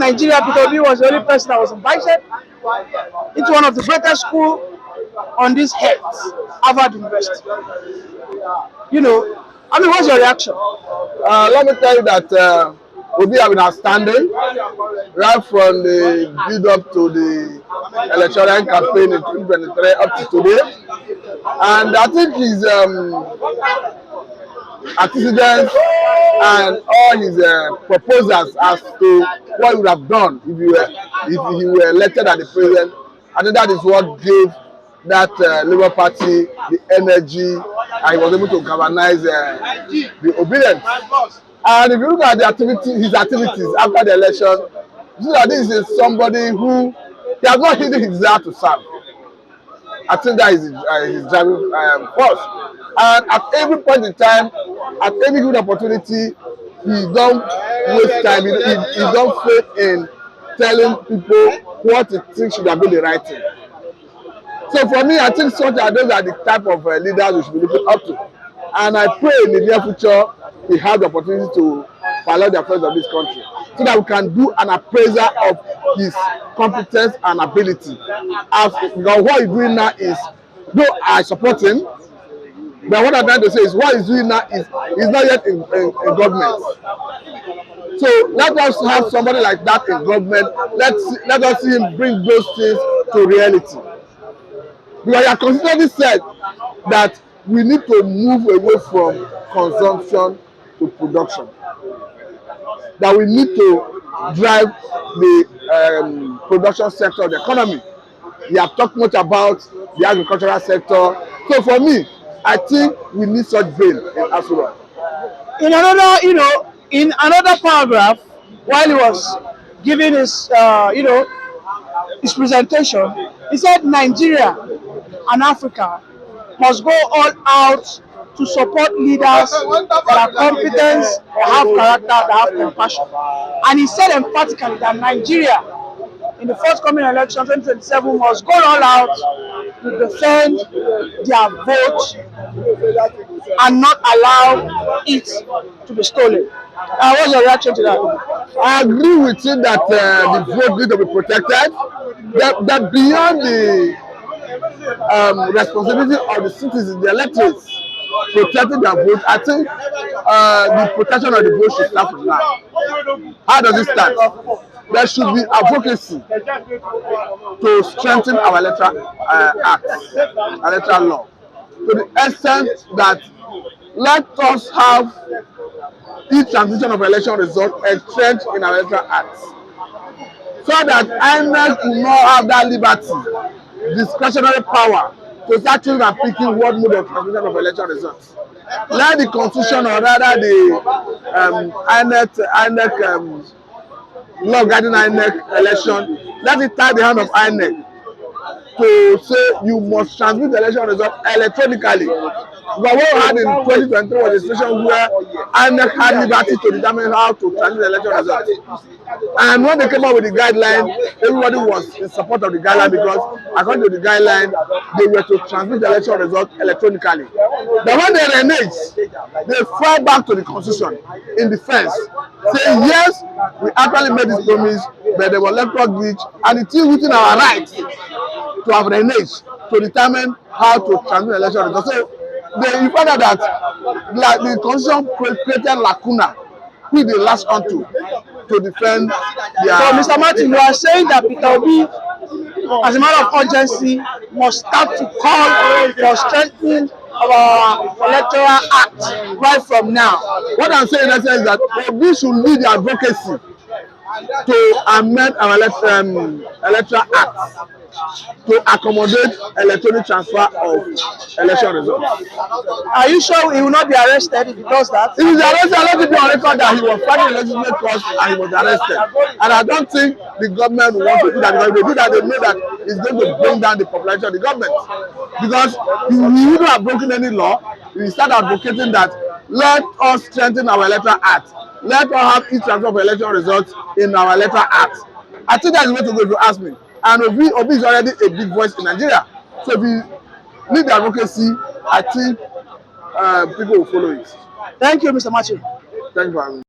Nigeria, Tinubu was the only person that was invited into one of the greatest schools on this earth, Harvard University. You know, I mean, what's your reaction? Let me tell you that Obi have been outstanding right from the build up to the electoral campaign in 2023 up to today. And I think his antecedents and all his proposals as to what he would have done if he were elected as the president, I think that is what gave that Labour Party the energy, and he was able to galvanize the obedience. And if you look at his activities after the election, you see that this is somebody who he has not hidden his desire to serve. I think that is his driving force. And at every point in time, at every good opportunity, he don't waste time. He don't fail in telling people what he thinks should have been the right thing. So for me, I think those are the type of leaders we should be looking up to. And I pray in the near future we have the opportunity to pilot the affairs of this country so that we can do an appraisal of his competence and ability. Because what he's doing now is, though I support him, but what I'm trying to say is what he's doing now is he's not yet in government. So let us have somebody like that in government. Let us see him bring those things to reality. Because he has consistently said that we need to move away from consumption to production. That we need to drive the production sector of the economy. We have talked much about the agricultural sector. So for me, I think we need such vein in Asura. In another paragraph, while he was giving his, his presentation, he said Nigeria and Africa must go all out to support leaders that are competent, that have character, that have compassion. And he said emphatically that Nigeria, in the forthcoming election 2027, must go all out to defend their vote and not allow it to be stolen. What's your reaction to that? I agree with you that the vote needs to be protected. That beyond the responsibility of the citizens, the electors, protecting their vote, I think the protection of the vote should start from now. How does it start? There should be advocacy to strengthen our electoral electoral law, to the extent that let us have each transition of election result entrenched in our electoral act, so that INEC will not have that liberty, discretionary power to start choosing and picking what mode of transmission of election results. Let the constitution, or rather the INEC law guiding INEC election, let it tie the hand of INEC to say you must transmit the election result electronically. But what we had in 2023 was a situation where INEC had liberty to determine how to transmit the election result. And when they came up with the guideline, everybody was in support of the guideline because according to the guideline, they were to transmit the election result electronically. But when they reneged, they fell back to the constitution in defense, saying yes, we actually made this promise, but there was electoral glitch, and it is within our right to have reneged to determine how to transmit election results. So they found out that the constitution created lacuna which they latched onto to defend their. So, Mr. Martin, you are saying that Peter Obi, as a matter of urgency, must start to call for strengthening of our electoral act right from now. What I'm saying is that Obi should lead the advocacy to amend our electoral act to accommodate electronic transfer of election results. Are you sure he will not be arrested if he does that? If he's arrested, let it be on record that he was fighting a legitimate cause and he was arrested. And I don't think the government will want to do that, because if they do that, they know that it's going to bring down the popularity of the government. Because he wouldn't have broken any law. He started advocating that let us strengthen our electoral act. Let us have each transfer of election results in our electoral act. I think that's the way to go if you ask me. And Obi is already a big voice in Nigeria. So if we lead the advocacy, I think people will follow it. Thank you, Mr. Martin. Thank you for having me.